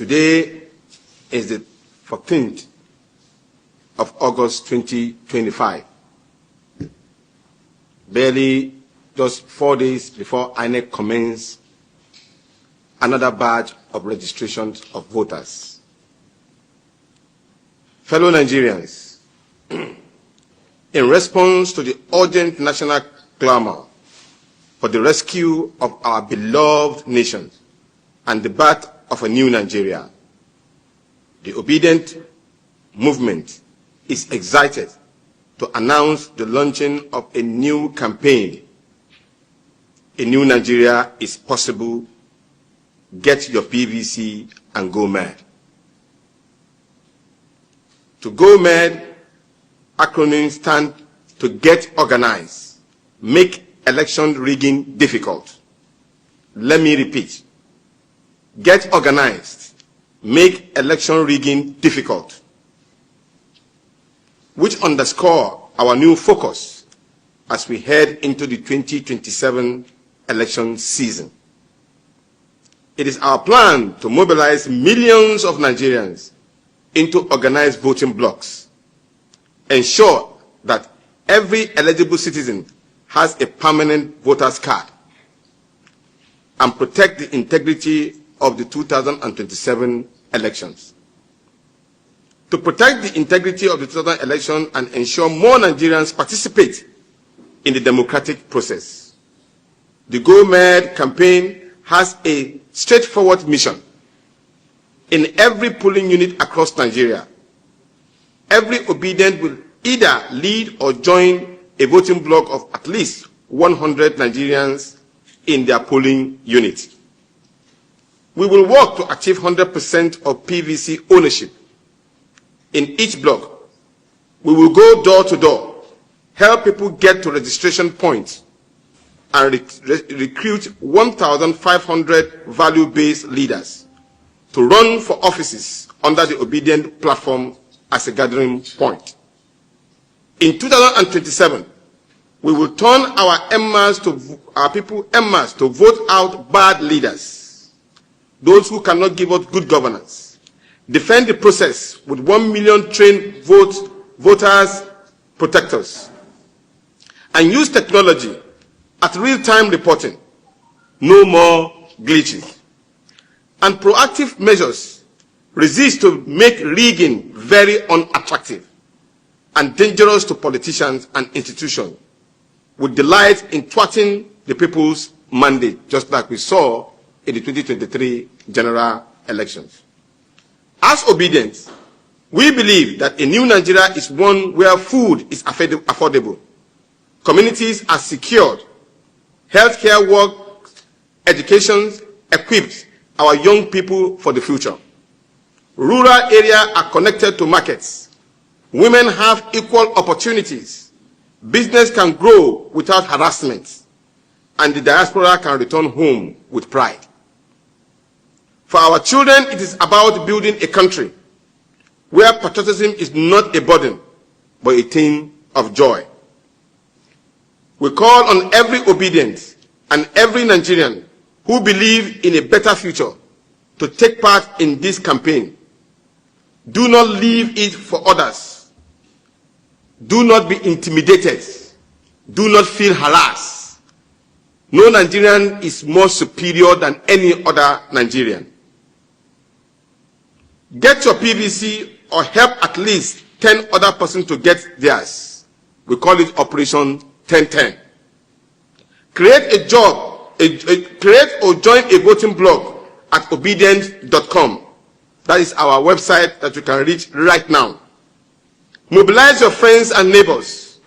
Today is the 14th of August 2025. Barely just 4 days before INEC commences another batch of registrations of voters. Fellow Nigerians, in response to the urgent national clamor for the rescue of our beloved nation and the birth of a new Nigeria, the Obedient Movement is excited to announce the launching of a new campaign. A new Nigeria is possible. Get your PVC and go mad. To go mad, acronyms stand to get organized, make election rigging difficult. Let me repeat. Get organized, make election rigging difficult, which underscore our new focus as we head into the 2027 election season. It is our plan to mobilize millions of Nigerians into organized voting blocks, ensure that every eligible citizen has a permanent voter's card, and protect the integrity of the 2027 elections. To protect the integrity of the 2000 election and ensure more Nigerians participate in the democratic process, the Go Mad campaign has a straightforward mission. In every polling unit across Nigeria, every obedient will either lead or join a voting block of at least 100 Nigerians in their polling unit. We will work to achieve 100% of PVC ownership in each block. We will go door to door, help people get to registration points, and recruit 1,500 value-based leaders to run for offices under the Obedient platform as a gathering point. In 2027, we will turn our people en masse to vote out bad leaders, those who cannot give us good governance, defend the process with 1 million trained voters protectors, and use technology at real-time reporting, no more glitches, and proactive measures resist to make rigging very unattractive and dangerous to politicians and institutions, with delight in thwarting the people's mandate, just like we saw in the 2023 general elections. As Obedience, we believe that a new Nigeria is one where food is affordable, communities are secured, healthcare works, education equips our young people for the future. Rural areas are connected to markets. Women have equal opportunities. Business can grow without harassment, and the diaspora can return home with pride. For our children, it is about building a country where patriotism is not a burden, but a thing of joy. We call on every obedient and every Nigerian who believe in a better future to take part in this campaign. Do not leave it for others. Do not be intimidated. Do not feel harassed. No Nigerian is more superior than any other Nigerian. Get your PVC or help at least 10 other persons to get theirs. We call it Operation 1010. Create create or join a voting blog at obedient.com. That is our website that you can reach right now. Mobilize your friends and neighbors,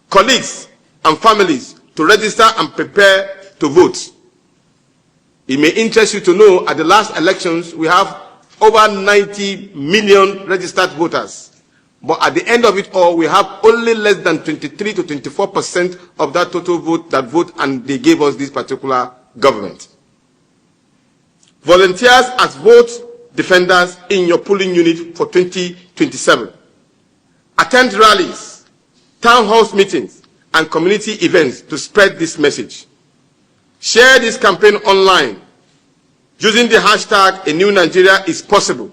colleagues and families to register and prepare to vote. It may interest you to know at the last elections we have over 90 million registered voters. But at the end of it all, we have only less than 23 to 24% of that total vote that vote, and they gave us this particular government. Volunteers as vote defenders in your polling unit for 2027. Attend rallies, town hall meetings, and community events to spread this message. Share this campaign online. using the hashtag A New Nigeria is possible.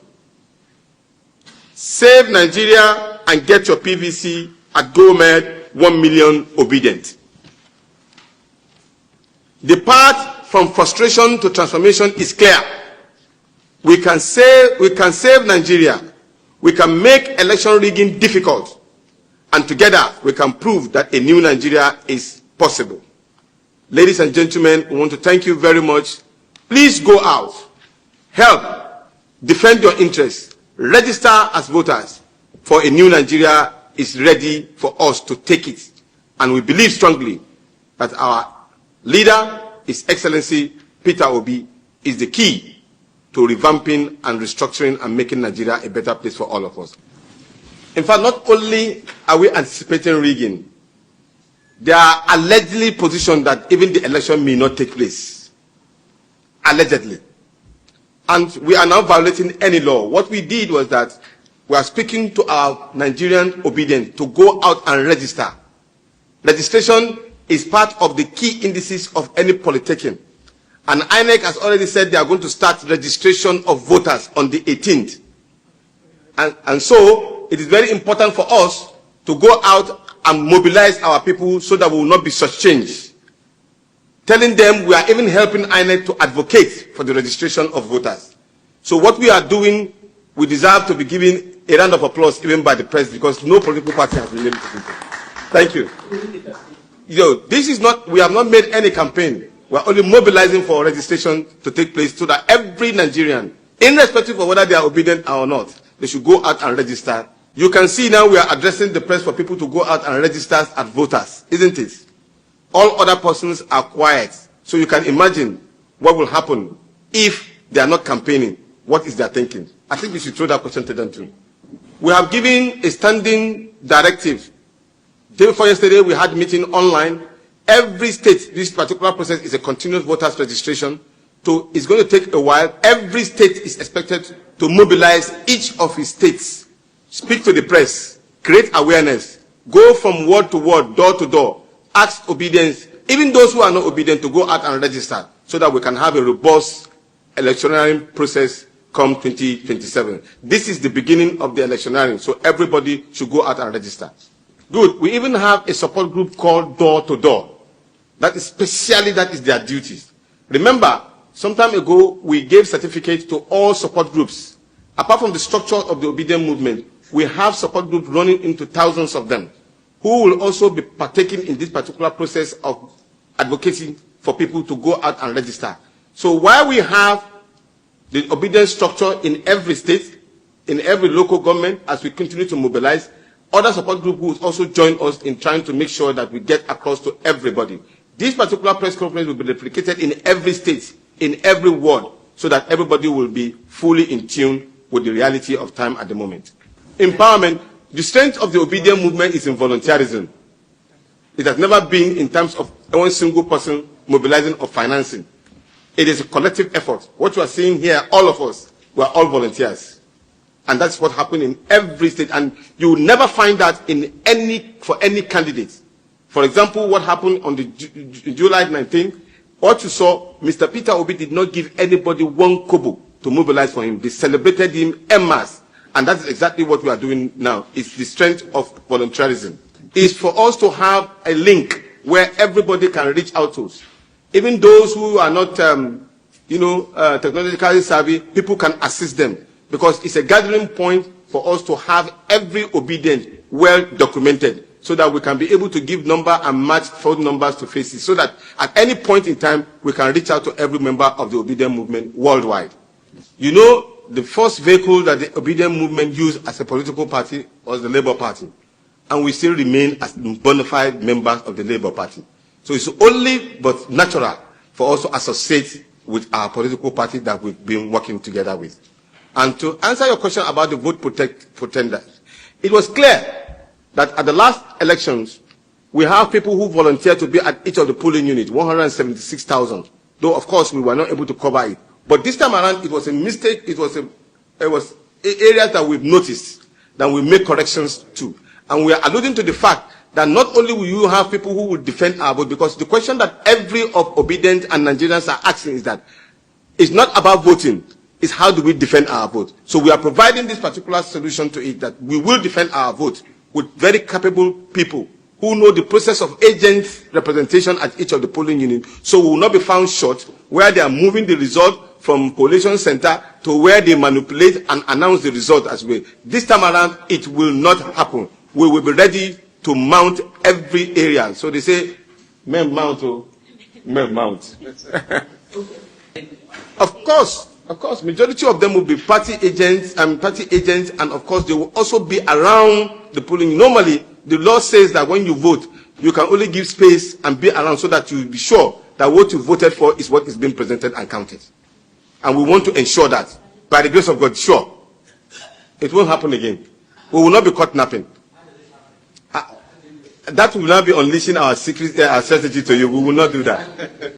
Save Nigeria and get your PVC at GoMed 1 million obedient. The path from frustration to transformation is clear. We can save Nigeria. We can make election rigging difficult. And together we can prove that a new Nigeria is possible. Ladies and gentlemen, we want to thank you very much. Please go out, help, defend your interests, register as voters, for a new Nigeria is ready for us to take it. And we believe strongly that our leader, His Excellency Peter Obi, is the key to revamping and restructuring and making Nigeria a better place for all of us. In fact, not only are we anticipating rigging, they are allegedly positioned that even the election may not take place. Allegedly. And we are now violating any law. What we did was that we are speaking to our Nigerian obedient to go out and register. Registration is part of the key indices of any politicking. And INEC has already said they are going to start registration of voters on the 18th. And so it is very important for us to go out and mobilize our people so that we will not be shortchanged. Telling them we are even helping INEC to advocate for the registration of voters. So what we are doing, we deserve to be given a round of applause even by the press, because no political party has been able to do it. Thank you. This is not, we have not made any campaign. We are only mobilizing for registration to take place so that every Nigerian, irrespective of whether they are obedient or not, they should go out and register. You can see now we are addressing the press for people to go out and register as voters, isn't it? All other persons are quiet. So you can imagine what will happen if they are not campaigning. What is their thinking? I think we should throw that question to them too. We have given a standing directive. Day before yesterday, we had a meeting online. Every state, this particular process is a continuous voters registration. So it's going to take a while. Every state is expected to mobilize each of its states, speak to the press, create awareness, go from word to word, door to door, ask obedience, even those who are not obedient, to go out and register so that we can have a robust electioneering process come 2027. This is the beginning of the electioneering, so everybody should go out and register. Good. We even have a support group called Door to Door. That is their duties. Remember, some time ago, we gave certificates to all support groups. Apart from the structure of the obedient movement, we have support groups running into thousands of them, who will also be partaking in this particular process of advocating for people to go out and register. So while we have the obedience structure in every state, in every local government, as we continue to mobilize, other support groups will also join us in trying to make sure that we get across to everybody. This particular press conference will be replicated in every state, in every ward, so that everybody will be fully in tune with the reality of time at the moment. Empowerment. The strength of the obedient movement is in volunteerism. It has never been in terms of one single person mobilizing or financing. It is a collective effort. What you are seeing here, all of us, we are all volunteers. And that's what happened in every state. And you will never find that for any candidate. For example, what happened on the July 19th, what you saw, Mr. Peter Obi did not give anybody one kobo to mobilize for him. They celebrated him en masse. And that's exactly what we are doing now. It's the strength of volunteerism. It's for us to have a link where everybody can reach out to us. Even those who are not, technologically savvy, people can assist them. Because it's a gathering point for us to have every obedient well documented, so that we can be able to give number and match phone numbers to faces, so that at any point in time, we can reach out to every member of the obedient movement worldwide. You know, the first vehicle that the obedient movement used as a political party was the Labour Party. And we still remain as bona fide members of the Labour Party. So it's only but natural for us to associate with our political party that we've been working together with. And to answer your question about the vote pretenders, it was clear that at the last elections, we have people who volunteered to be at each of the polling units, 176,000. Though, of course, we were not able to cover it. But this time around, it was a mistake. It was areas that we've noticed that we make corrections to. And we are alluding to the fact that not only will you have people who will defend our vote, because the question that every of obedient and Nigerians are asking is that It's not about voting. It's how do we defend our vote. So we are providing this particular solution to it, that we will defend our vote with very capable people who know the process of agent representation at each of the polling units. So we will not be found short where they are moving the result from collation center to where they manipulate and announce the result as well. This time around, it will not happen. We will be ready to mount every area. So they say, men mount, oh, men mount. Of course, majority of them will be party agents, and of course they will also be around the polling. Normally, the law says that when you vote, you can only give space and be around so that you will be sure that what you voted for is what is being presented and counted. And we want to ensure that, by the grace of God, sure, it won't happen again. We will not be caught napping. That will not be unleashing our secret, our strategy to you. We will not do that.